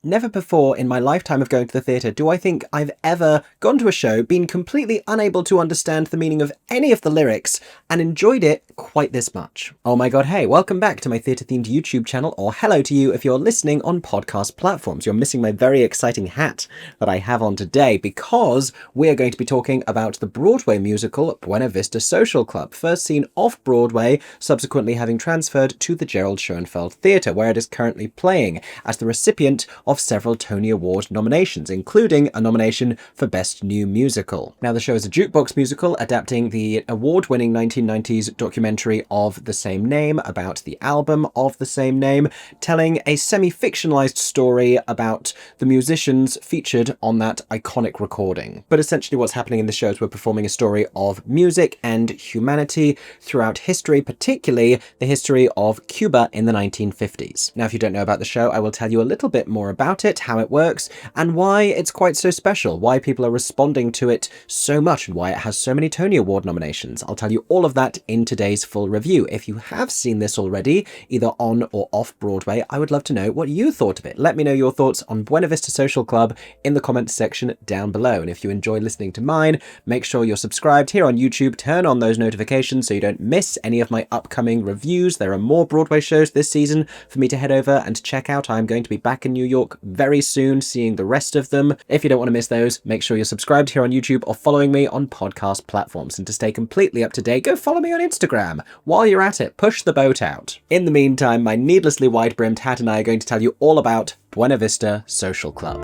Never before in my lifetime of going to the theatre do I think I've ever gone to a show, been completely unable to understand the meaning of any of the lyrics, and enjoyed it quite this much. Oh my god, hey, welcome back to my theatre-themed YouTube channel, or hello to you if you're listening on podcast platforms. You're missing my very exciting hat that I have on today, because we're going to be talking about the Broadway musical Buena Vista Social Club, first seen off-Broadway, subsequently having transferred to the Gerald Schoenfeld Theatre, where it is currently playing as the recipient of several Tony Award nominations, including a nomination for Best New Musical. Now, the show is a jukebox musical adapting the award-winning 1990s documentary of the same name about the album of the same name, telling a semi-fictionalized story about the musicians featured on that iconic recording. But essentially what's happening in the show is we're performing a story of music and humanity throughout history, particularly the history of Cuba in the 1950s. Now, if you don't know about the show, I will tell you a little bit more about it, how it works, and why it's quite so special, why people are responding to it so much, and why it has so many Tony Award nominations. I'll tell you all of that in today's full review. If you have seen this already, either on or off Broadway, I would love to know what you thought of it. Let me know your thoughts on Buena Vista Social Club in the comments section down below. And if you enjoy listening to mine, make sure you're subscribed here on YouTube, turn on those notifications so you don't miss any of my upcoming reviews. There are more Broadway shows this season for me to head over and check out. I'm going to be back in New York very soon, seeing the rest of them. If you don't want to miss those, make sure you're subscribed here on YouTube or following me on podcast platforms. And to stay completely up to date, go follow me on Instagram. While you're at it, push the boat out. In the meantime, my needlessly wide-brimmed hat and I are going to tell you all about Buena Vista Social Club.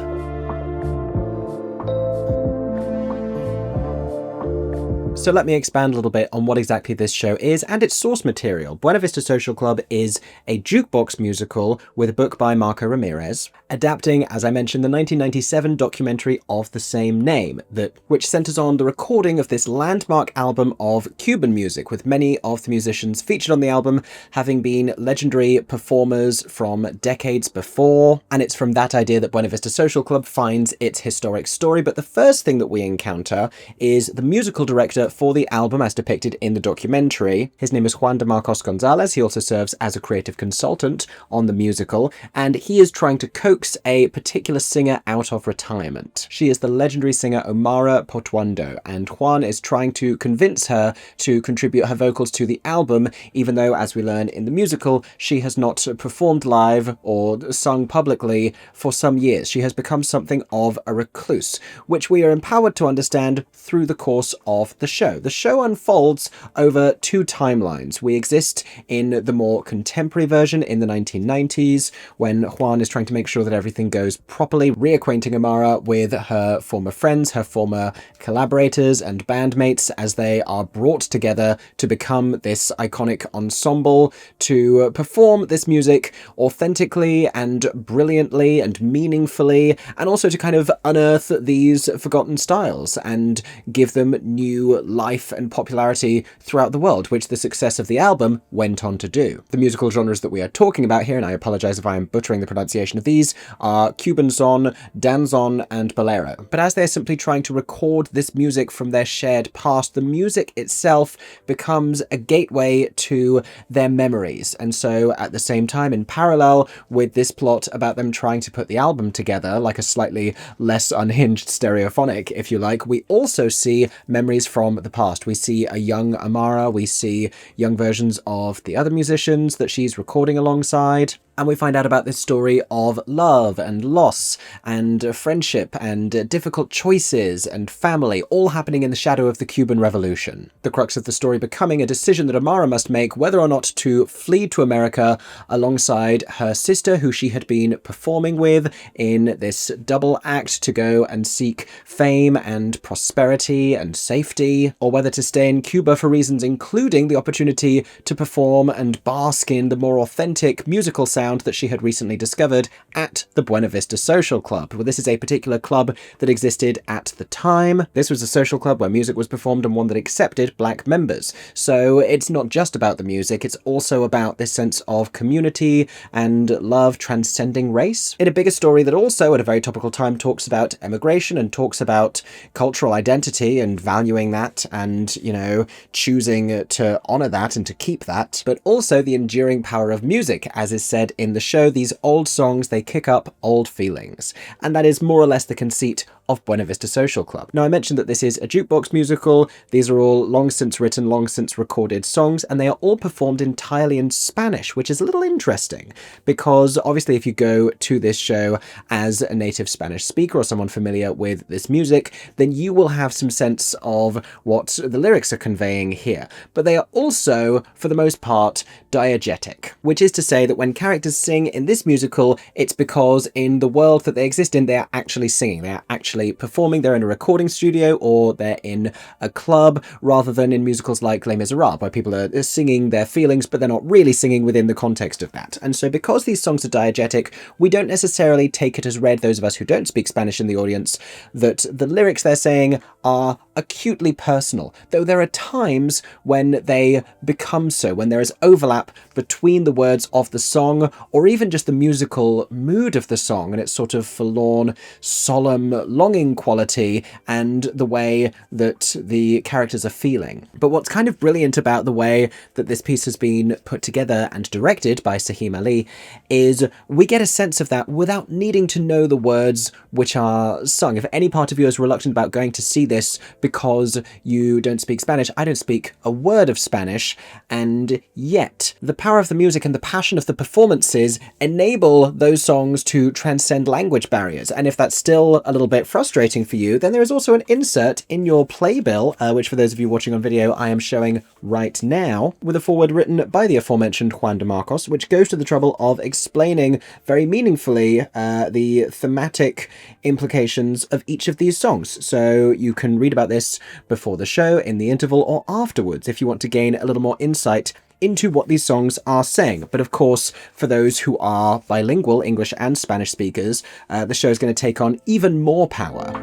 So let me expand a little bit on what exactly this show is and its source material. Buena Vista Social Club is a jukebox musical with a book by Marco Ramirez, adapting, as I mentioned, the 1997 documentary of the same name, which centers on the recording of this landmark album of Cuban music, with many of the musicians featured on the album having been legendary performers from decades before. And it's from that idea that Buena Vista Social Club finds its historic story. But the first thing that we encounter is the musical director for the album as depicted in the documentary. His name is Juan de Marcos Gonzalez. He also serves as a creative consultant on the musical, and he is trying to coax a particular singer out of retirement. She is the legendary singer Omara Portuondo, and Juan is trying to convince her to contribute her vocals to the album, even though, as we learn in the musical, she has not performed live or sung publicly for some years. She has become something of a recluse, which we are empowered to understand through the course of the show. The show unfolds over two timelines. We exist in the more contemporary version in the 1990s, when Juan is trying to make sure that everything goes properly, reacquainting Amara with her former friends, her former collaborators and bandmates, as they are brought together to become this iconic ensemble to perform this music authentically and brilliantly and meaningfully, and also to kind of unearth these forgotten styles and give them new life and popularity throughout the world, which the success of the album went on to do. The musical genres that we are talking about here, and I apologize if I am butchering the pronunciation of these, are Cuban son, danzon, and bolero. But as they're simply trying to record this music from their shared past, the music itself becomes a gateway to their memories. And so at the same time, in parallel with this plot about them trying to put the album together, like a slightly less unhinged stereophonic, if you like, we also see memories from the past. We see a young Amara, we see young versions of the other musicians that she's recording alongside, and we find out about this story of love and loss and friendship and difficult choices and family, all happening in the shadow of the Cuban Revolution. The crux of the story becoming a decision that Amara must make whether or not to flee to America alongside her sister, who she had been performing with in this double act to go and seek fame and prosperity and safety, or whether to stay in Cuba for reasons including the opportunity to perform and bask in the more authentic musical sound that she had recently discovered at the Buena Vista Social Club. Well, this is a particular club that existed at the time. This was a social club where music was performed and one that accepted black members. So it's not just about the music, it's also about this sense of community and love transcending race, in a bigger story that also, at a very topical time, talks about emigration and talks about cultural identity and valuing that and, you know, choosing to honor that and to keep that, but also the enduring power of music, as is said in the show, these old songs, they kick up old feelings. And that is more or less the conceit of Buena Vista Social Club. Now, I mentioned that this is a jukebox musical. These are all long since written, long since recorded songs, and they are all performed entirely in Spanish, which is a little interesting because obviously if you go to this show as a native Spanish speaker or someone familiar with this music, then you will have some sense of what the lyrics are conveying here. But they are also, for the most part, diegetic, which is to say that when characters sing in this musical, it's because in the world that they exist in, they are actually singing. They are actually performing. They're in a recording studio or they're in a club, rather than in musicals like Les Miserables, where people are singing their feelings, but they're not really singing within the context of that. And so because these songs are diegetic, we don't necessarily take it as read, those of us who don't speak Spanish in the audience, that the lyrics they're saying are acutely personal, though there are times when they become so, when there is overlap between the words of the song or even just the musical mood of the song and its sort of forlorn, solemn, longing quality and the way that the characters are feeling. But what's kind of brilliant about the way that this piece has been put together and directed by Sahim Ali is we get a sense of that without needing to know the words which are sung. If any part of you is reluctant about going to see this because you don't speak Spanish, I don't speak a word of Spanish, and yet the power of the music and the passion of the performances enable those songs to transcend language barriers. And if that's still a little bit frustrating for you, then there is also an insert in your playbill, which for those of you watching on video, I am showing right now, with a foreword written by the aforementioned Juan de Marcos, which goes to the trouble of explaining very meaningfully the thematic implications of each of these songs. So you can read about this before the show, in the interval, or afterwards if you want to gain a little more insight into what these songs are saying. But of course, for those who are bilingual English and Spanish speakers, the show is going to take on even more power.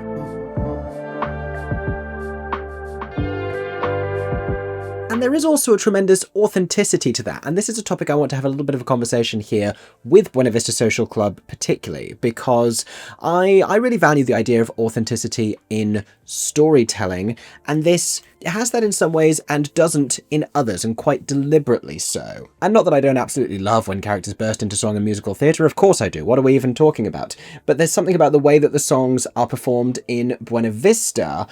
And there is also a tremendous authenticity to that. And this is a topic I want to have a little bit of a conversation here with Buena Vista Social Club particularly, because I really value the idea of authenticity in storytelling, and this has that in some ways and doesn't in others, and quite deliberately so. And not that I don't absolutely love when characters burst into song in musical theatre, of course I do, what are we even talking about? But there's something about the way that the songs are performed in Buena Vista,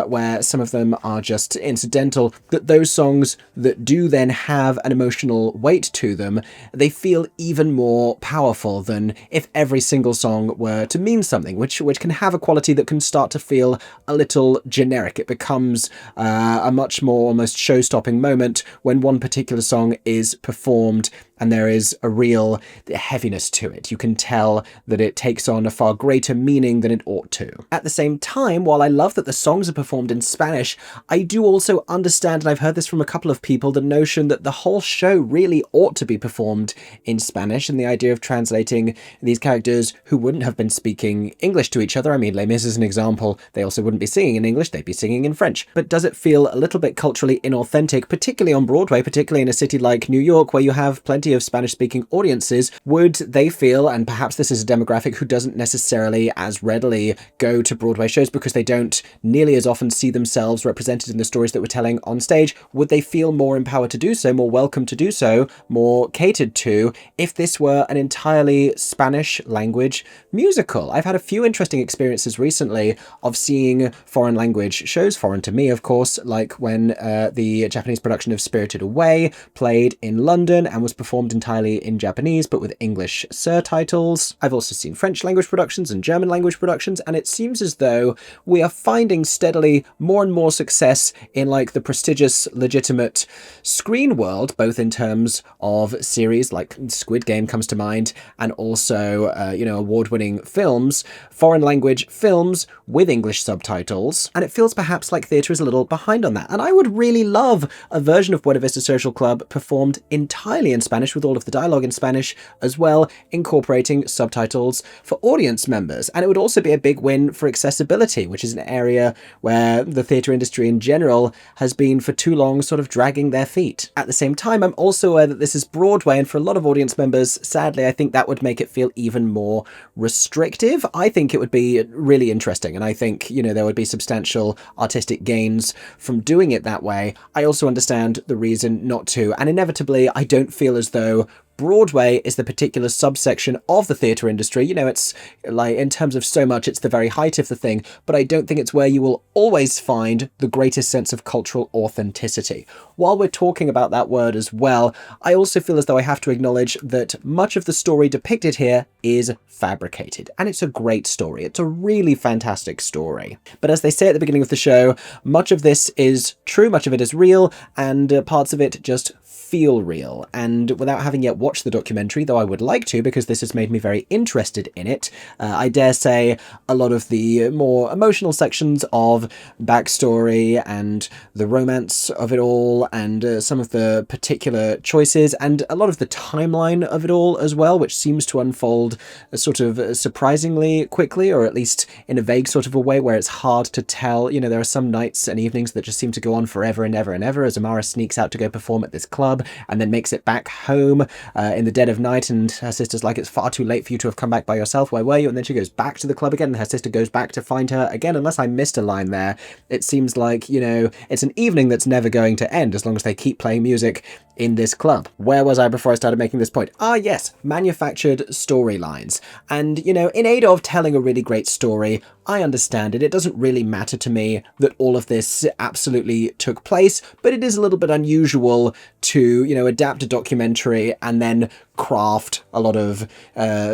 where some of them are just incidental, that those songs that do then have an emotional weight to them, they feel even more powerful than if every single song were to mean something, which can have a quality that can start to feel a little generic. It becomes a much more almost show-stopping moment when one particular song is performed and there is a real heaviness to it. You can tell that it takes on a far greater meaning than it ought to. At the same time, while I love that the songs are performed in Spanish, I do also understand, and I've heard this from a couple of people, the notion that the whole show really ought to be performed in Spanish, and the idea of translating these characters who wouldn't have been speaking English to each other. I mean, Les Mis is an example. They also wouldn't be singing in English, they'd be singing in French. But does it feel a little bit culturally inauthentic, particularly on Broadway, particularly in a city like New York, where you have plenty of Spanish-speaking audiences? Would they feel, and perhaps this is a demographic who doesn't necessarily as readily go to Broadway shows because they don't nearly as often see themselves represented in the stories that we're telling on stage, would they feel more empowered to do so, more welcome to do so, more catered to, if this were an entirely Spanish language musical? I've had a few interesting experiences recently of seeing foreign language shows, foreign to me of course, like when the Japanese production of Spirited Away played in London and was performed entirely in Japanese but with English surtitles. I've also seen French language productions and German language productions, and it seems as though we are finding steadily more and more success in like the prestigious legitimate screen world, both in terms of series like Squid Game comes to mind, and also award-winning films, foreign language films with English subtitles, and it feels perhaps like theatre is a little behind on that. And I would really love a version of Buena Vista Social Club performed entirely in Spanish with all of the dialogue in Spanish as well, incorporating subtitles for audience members. And it would also be a big win for accessibility, which is an area where the theatre industry in general has been for too long sort of dragging their feet. At the same time, I'm also aware that this is Broadway, and for a lot of audience members, sadly, I think that would make it feel even more restrictive. I think it would be really interesting, and I think, there would be substantial artistic gains from doing it that way. I also understand the reason not to, and inevitably, I don't feel as though Broadway is the particular subsection of the theatre industry. You know, it's like, in terms of so much, it's the very height of the thing, but I don't think it's where you will always find the greatest sense of cultural authenticity. While we're talking about that word as well, I also feel as though I have to acknowledge that much of the story depicted here is fabricated, and it's a great story. It's a really fantastic story. But as they say at the beginning of the show, much of this is true, much of it is real, and parts of it just feel real. And without having yet watched the documentary, though I would like to because this has made me very interested in it, I dare say a lot of the more emotional sections of backstory and the romance of it all, and some of the particular choices, and a lot of the timeline of it all as well, which seems to unfold sort of surprisingly quickly, or at least in a vague sort of a way where it's hard to tell. You know, there are some nights and evenings that just seem to go on forever and ever and ever as Amara sneaks out to go perform at this club and then makes it back home in the dead of night, and her sister's like, it's far too late for you to have come back by yourself, where were you? And then she goes back to the club again, and her sister goes back to find her again. Unless I missed a line there, it seems like, you know, it's an evening that's never going to end as long as they keep playing music in this club. Where was I before I started making this point? Ah, yes, manufactured storylines. And, you know, in aid of telling a really great story, I understand it. It doesn't really matter to me that all of this absolutely took place, but it is a little bit unusual to, you know, adapt a documentary and then craft a lot of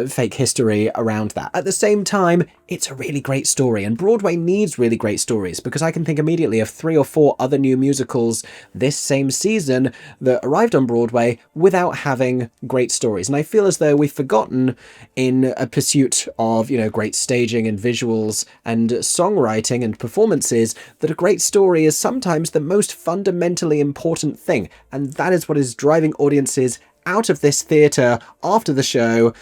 fake history around that. At the same time, it's a really great story, and Broadway needs really great stories, because I can think immediately of 3 or 4 other new musicals this same season that arrived on Broadway without having great stories. And I feel as though we've forgotten, in a pursuit of, you know, great staging and visuals and songwriting and performances, that a great story is sometimes the most fundamentally important thing, and that is what is driving audiences out of this theatre after the show,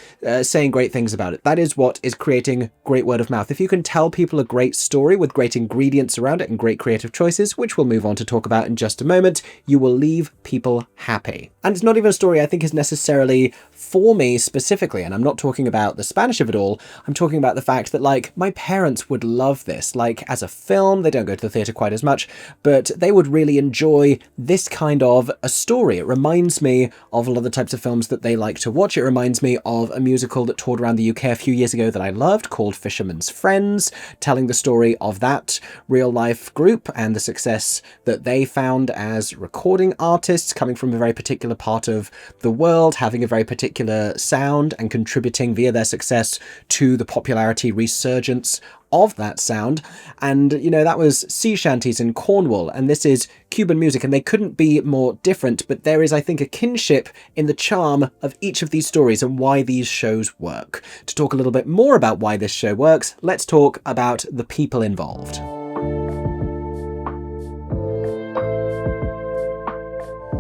saying great things about it. That is what is creating great word of mouth. If you can tell people a great story with great ingredients around it and great creative choices, which we'll move on to talk about in just a moment, you will leave people happy. And it's not even a story I think is necessarily for me specifically, and I'm not talking about the Spanish of it all. I'm talking about the fact that, like, my parents would love this. Like, as a film, they don't go to the theatre quite as much, but they would really enjoy this kind of a story. It reminds me of a lot of the types of films that they like to watch. It reminds me of a musical that toured around the UK a few years ago that I loved, called Fisherman's Friends, telling the story of that real-life group and the success that they found as recording artists, coming from a very particular part of the world, having a very particular sound, and contributing via their success to the popularity resurgence of that sound. And, you know, that was sea shanties in Cornwall, and this is Cuban music, and they couldn't be more different. But there is, I think, a kinship in the charm of each of these stories and why these shows work. To talk a little bit more about why this show works, let's talk about the people involved.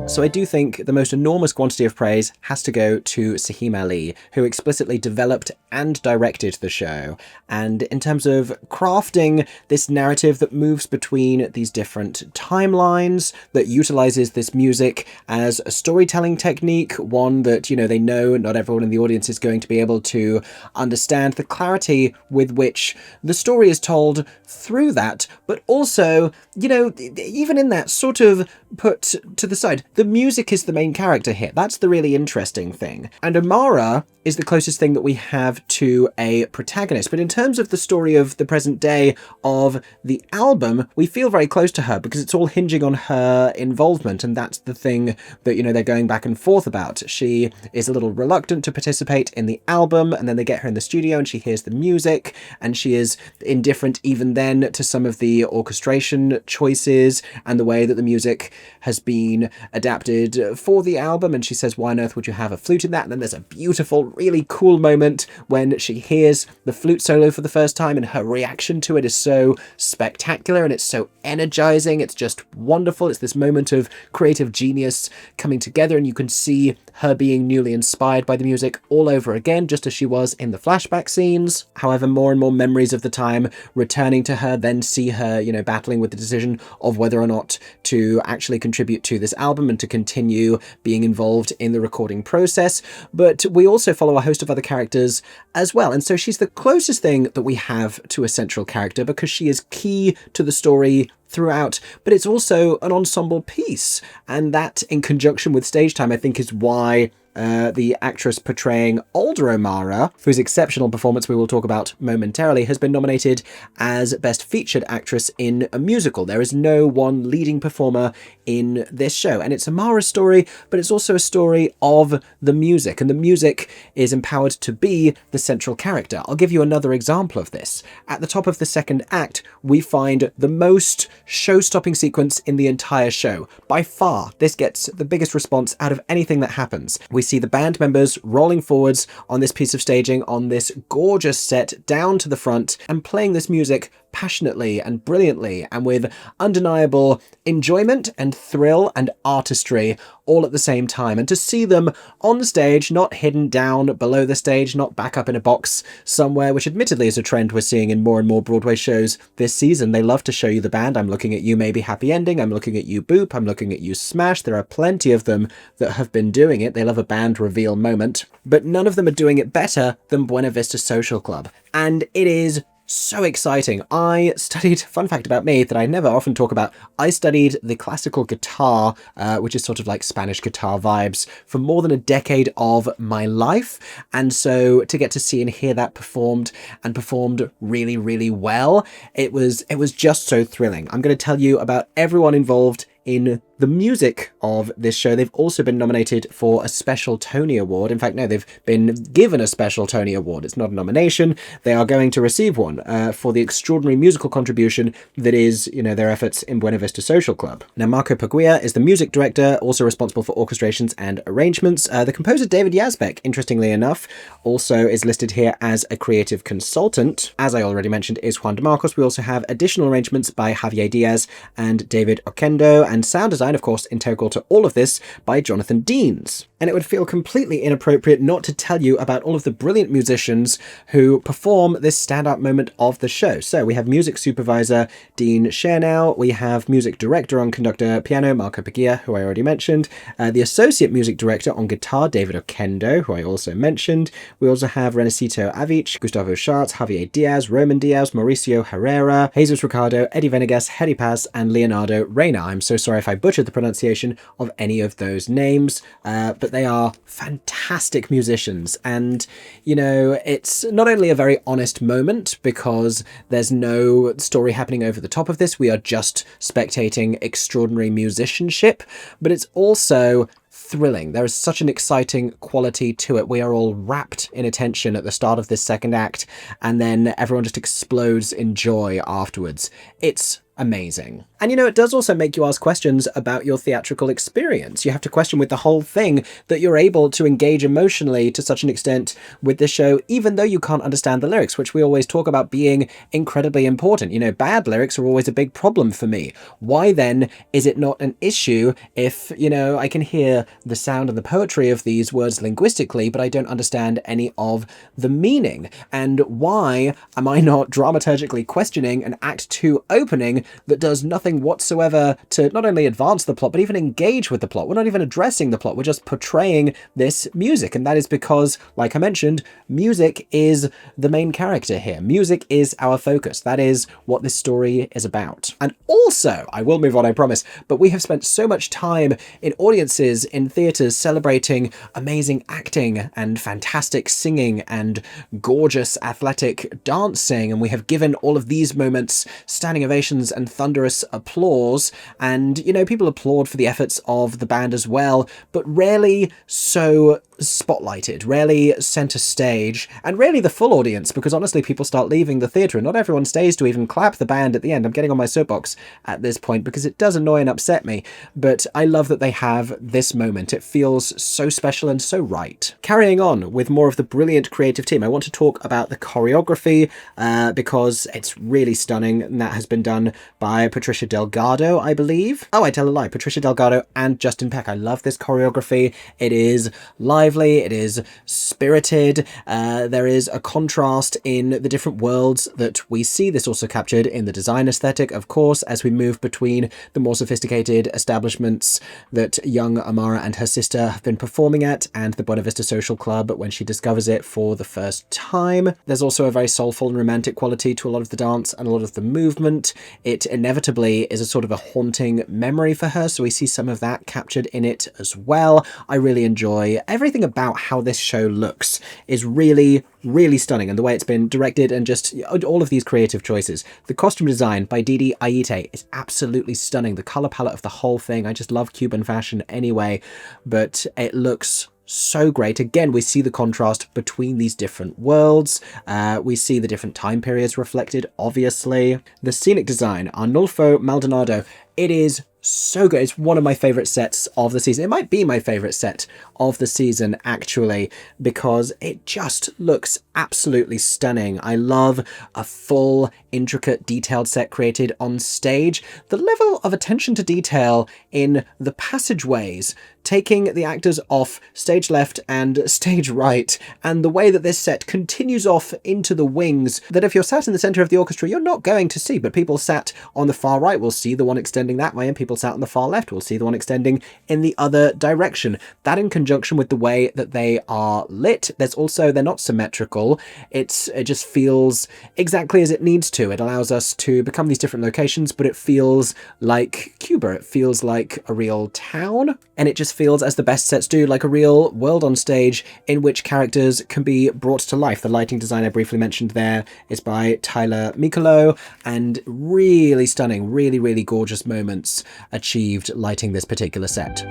So I do think the most enormous quantity of praise has to go to Sahim Ali, who explicitly developed and directed the show. And in terms of crafting this narrative that moves between these different timelines, that utilizes this music as a storytelling technique, one that, you know, they know not everyone in the audience is going to be able to understand, the clarity with which the story is told through that, but also, you know, even in that sort of put to the side, the music is the main character here. That's the really interesting thing. And Amara is the closest thing that we have to a protagonist. But in terms of the story of the present day of the album, we feel very close to her because it's all hinging on her involvement. And that's the thing that, you know, they're going back and forth about. She is a little reluctant to participate in the album, and then they get her in the studio and she hears the music, and she is indifferent even then to some of the orchestration choices and the way that the music has been adapted for the album. And she says, why on earth would you have a flute in that? And then there's a beautiful, really cool moment when she hears the flute solo for the first time, and her reaction to it is so spectacular and it's so energizing. It's just wonderful. It's this moment of creative genius coming together, and you can see her being newly inspired by the music all over again, just as she was in the flashback scenes. However, more and more memories of the time returning to her then see her, you know, battling with the decision of whether or not to actually contribute to this album and to continue being involved in the recording process. But we also follow a host of other characters as well, and so she's the closest thing that we have to a central character because she is key to the story throughout, but it's also an ensemble piece, and that in conjunction with stage time I think is why the actress portraying older Amara, whose exceptional performance we will talk about momentarily, has been nominated as Best Featured Actress in a Musical. There is no one leading performer in this show, and it's Amara's story, but it's also a story of the music, and the music is empowered to be the central character. I'll give you another example of this. At the top of the second act, we find the most show-stopping sequence in the entire show. By far, this gets the biggest response out of anything that happens. We see the band members rolling forwards on this piece of staging, on this gorgeous set, down to the front, and playing this music passionately and brilliantly and with undeniable enjoyment and thrill and artistry all at the same time. And to see them on stage, not hidden down below the stage, not back up in a box somewhere, which admittedly is a trend we're seeing in more and more Broadway shows this season. They love to show you the band. I'm looking at you, Maybe Happy Ending. I'm looking at you, Boop. I'm looking at you, Smash. There are plenty of them that have been doing it. They love a band reveal moment, but none of them are doing it better than Buena Vista Social Club. And it is so exciting. I studied, fun fact about me that I never often talk about, I studied the classical guitar, which is sort of like Spanish guitar vibes, for more than a decade of my life. And so to get to see and hear that performed, and performed really, really well, it was just so thrilling. I'm going to tell you about everyone involved in the music of this show. They've also been nominated for a special Tony Award. In fact, no, they've been given a special Tony Award. It's not a nomination. They are going to receive one for the extraordinary musical contribution that is, their efforts in Buena Vista Social Club. Now, Marco Paglia is the music director, also responsible for orchestrations and arrangements. The composer David Yazbek, interestingly enough, also is listed here as a creative consultant. As I already mentioned, is Juan de Marcos. We also have additional arrangements by Javier Diaz and David Oquendo, and sound design, of course, integral to all of this, by Jonathan Deans. And it would feel completely inappropriate not to tell you about all of the brilliant musicians who perform this standout moment of the show. So we have music supervisor Dean Chernow, we have music director on conductor piano Marco Paglia, who I already mentioned, the associate music director on guitar David Oquendo, who I also mentioned. We also have Renesito Avich, Gustavo Schatz, Javier Diaz, Roman Diaz, Mauricio Herrera, Jesus Ricardo, Eddie Venegas, Hedy Paz, and Leonardo Reina. I'm so sorry if I butchered the pronunciation of any of those names, but they are fantastic musicians. And, it's not only a very honest moment because there's no story happening over the top of this, we are just spectating extraordinary musicianship, but it's also thrilling. There is such an exciting quality to it. We are all wrapped in attention at the start of this second act, and then everyone just explodes in joy afterwards. It's amazing. And it does also make you ask questions about your theatrical experience. You have to question with the whole thing that you're able to engage emotionally to such an extent with this show, even though you can't understand the lyrics, which we always talk about being incredibly important. Bad lyrics are always a big problem for me. Why then is it not an issue if, I can hear the sound and the poetry of these words linguistically, but I don't understand any of the meaning? And why am I not dramaturgically questioning an Act 2 opening that does nothing whatsoever to not only advance the plot, but even engage with the plot? We're not even addressing the plot, we're just portraying this music. And that is because, like I mentioned, music is the main character here. Music is our focus. That is what this story is about. And also, I will move on, I promise, but we have spent so much time in audiences, in theatres, celebrating amazing acting and fantastic singing and gorgeous athletic dancing, and we have given all of these moments standing ovations and thunderous applause, and people applaud for the efforts of the band as well, but rarely so spotlighted, rarely center stage, and rarely the full audience, because honestly people start leaving the theatre and not everyone stays to even clap the band at the end. I'm getting on my soapbox at this point because it does annoy and upset me, but I love that they have this moment. It feels so special and so right. Carrying on with more of the brilliant creative team, I want to talk about the choreography because it's really stunning, and that has been done by Patricia Delgado, I believe. Oh, I tell a lie. Patricia Delgado and Justin Peck. I love this choreography. It is lively. It is spirited. There is a contrast in the different worlds that we see. This also captured in the design aesthetic, of course, as we move between the more sophisticated establishments that young Amara and her sister have been performing at, and the Buena Vista Social Club when she discovers it for the first time. There's also a very soulful and romantic quality to a lot of the dance and a lot of the movement. It inevitably is a sort of a haunting memory for her, so we see some of that captured in it as well. I really enjoy everything something about how this show looks is really, really stunning, and the way it's been directed and just all of these creative choices. The costume design by Didi Aite is absolutely stunning. The color palette of the whole thing, I just love Cuban fashion anyway, but it looks so great. Again, we see the contrast between these different worlds. We see the different time periods reflected, obviously. The scenic design, Arnulfo Maldonado, it is so good. It's one of my favorite sets of the season. It might be my favorite set of the season, actually, because it just looks absolutely stunning. I love a full, intricate, detailed set created on stage. The level of attention to detail in the passageways, taking the actors off stage left and stage right, and the way that this set continues off into the wings, that if you're sat in the center of the orchestra, you're not going to see, but people sat on the far right will see the one extending that way, and people sat on the far left will see the one extending in the other direction. That in conjunction with the way that they are lit, they're not symmetrical. It just feels exactly as it needs to. It allows us to become these different locations, but it feels like Cuba. It feels like a real town, and it just feels, as the best sets do, like a real world on stage in which characters can be brought to life. The lighting design I briefly mentioned there is by Tyler Mikolo, and really stunning, really, really gorgeous moments achieved lighting this particular set.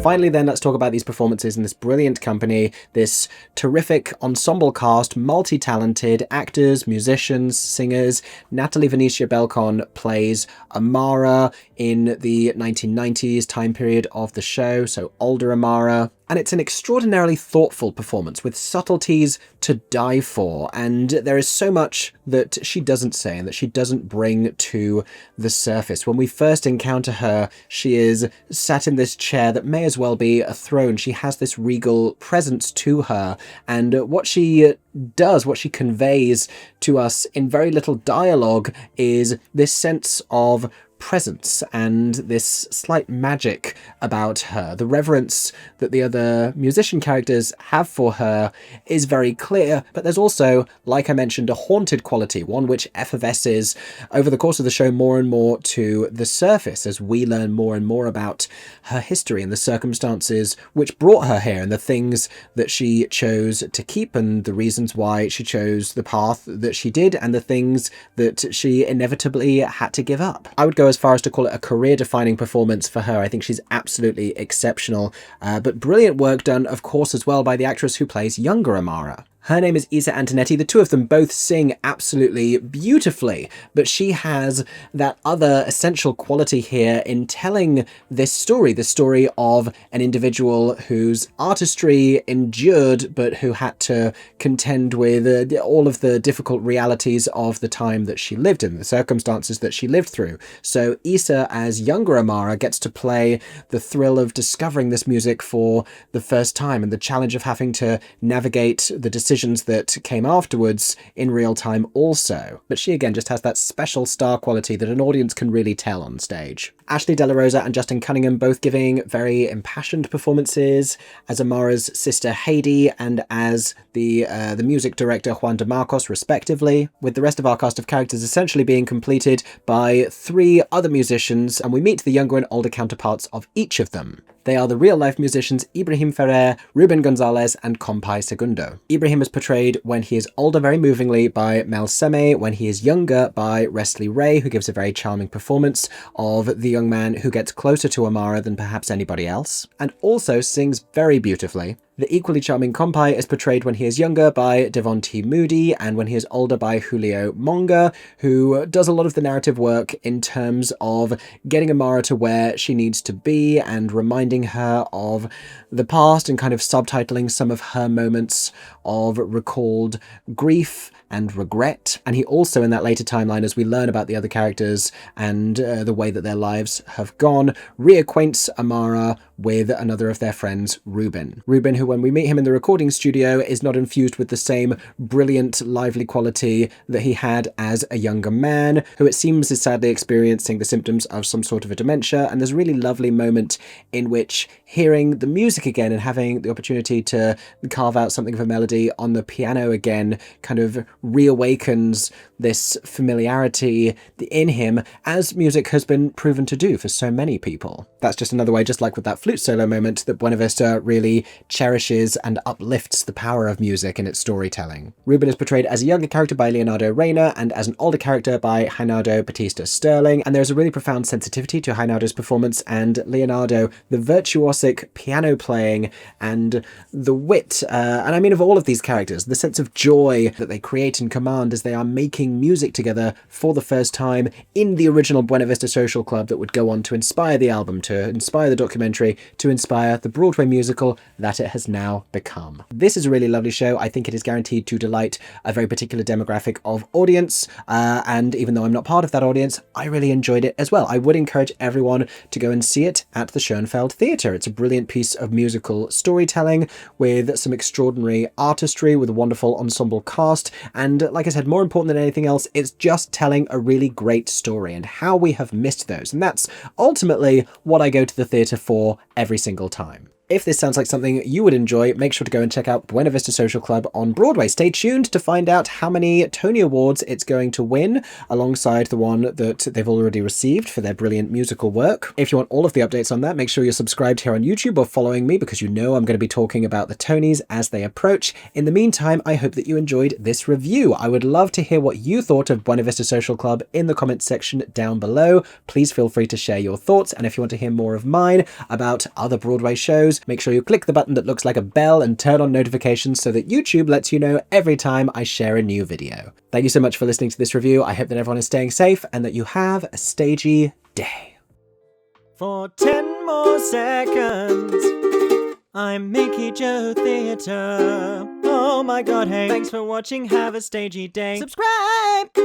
Finally then, let's talk about these performances in this brilliant company, this terrific ensemble cast, multi-talented actors, musicians, singers. Natalie Venetia Belcon plays Amara in the 1990s time period of the show, so older Amara. And it's an extraordinarily thoughtful performance with subtleties to die for, and there is so much that she doesn't say and that she doesn't bring to the surface. When we first encounter her, she is sat in this chair that may as well be a throne. She has this regal presence to her, and what she does, what she conveys to us in very little dialogue, is this sense of presence and this slight magic about her. The reverence that the other musician characters have for her is very clear, but there's also, like I mentioned, a haunted quality, one which effervesces over the course of the show more and more to the surface as we learn more and more about her history and the circumstances which brought her here and the things that she chose to keep and the reasons why she chose the path that she did and the things that she inevitably had to give up. I would go as far as to call it a career-defining performance for her. I think she's absolutely exceptional, but brilliant work done, of course, as well by the actress who plays younger Amara. Her name is Isa Antonetti. The two of them both sing absolutely beautifully, but she has that other essential quality here in telling this story, the story of an individual whose artistry endured, but who had to contend with all of the difficult realities of the time that she lived in, the circumstances that she lived through. So Isa, as younger Amara, gets to play the thrill of discovering this music for the first time and the challenge of having to navigate the decisions that came afterwards in real time also. But she again just has that special star quality that an audience can really tell on stage. Ashley De La Rosa and Justin Cunningham both giving very impassioned performances as Amara's sister Heidi and as the music director Juan de Marcos respectively, with the rest of our cast of characters essentially being completed by three other musicians, and we meet the younger and older counterparts of each of them. They are the real-life musicians Ibrahim Ferrer, Ruben Gonzalez, and Compay Segundo. Ibrahim is portrayed when he is older very movingly by Mel Seme, when he is younger by Wesley Ray, who gives a very charming performance of the young man who gets closer to Amara than perhaps anybody else, and also sings very beautifully. The equally charming Compay is portrayed when he is younger by Devon T. Moody and when he is older by Julio Monga, who does a lot of the narrative work in terms of getting Amara to where she needs to be and reminding her of the past and kind of subtitling some of her moments of recalled grief and regret. And he also, in that later timeline, as we learn about the other characters and the way that their lives have gone, reacquaints Amara with another of their friends, Ruben. Ruben, who when we meet him in the recording studio, is not infused with the same brilliant, lively quality that he had as a younger man, who it seems is sadly experiencing the symptoms of some sort of a dementia. And there's a really lovely moment in which hearing the music again and having the opportunity to carve out something of a melody on the piano again kind of reawakens this familiarity in him, as music has been proven to do for so many people. That's just another way, just like with that flute solo moment, that Buena Vista really cherishes and uplifts the power of music in its storytelling. Ruben is portrayed as a younger character by Leonardo Reina and as an older character by Reinaldo Batista Sterling, and there's a really profound sensitivity to Reinaldo's performance, and Leonardo, the virtuosic piano playing and the wit, and I mean of all of these characters, the sense of joy that they create and command as they are making music together for the first time in the original Buena Vista Social Club that would go on to inspire the album, to inspire the documentary, to inspire the Broadway musical that it has now become. This is a really lovely show. I think it is guaranteed to delight a very particular demographic of audience, and even though I'm not part of that audience, I really enjoyed it as well. I would encourage everyone to go and see it at the Schoenfeld Theatre. It's a brilliant piece of musical storytelling with some extraordinary artistry, with a wonderful ensemble cast, and like I said, more important than anything else, it's just telling a really great story, and how we have missed those. And that's ultimately what I go to the theatre for every single time. If this sounds like something you would enjoy, make sure to go and check out Buena Vista Social Club on Broadway. Stay tuned to find out how many Tony Awards it's going to win, alongside the one that they've already received for their brilliant musical work. If you want all of the updates on that, make sure you're subscribed here on YouTube or following me, because you know I'm going to be talking about the Tonys as they approach. In the meantime, I hope that you enjoyed this review. I would love to hear what you thought of Buena Vista Social Club in the comments section down below. Please feel free to share your thoughts, and if you want to hear more of mine about other Broadway shows, make sure you click the button that looks like a bell and turn on notifications so that YouTube lets you know every time I share a new video. Thank you so much for listening to this review. I hope that everyone is staying safe and that you have a stagey day. For 10 more seconds, I'm MickeyJoTheatre. Oh my god, hey, thanks for watching, have a stagey day. Subscribe!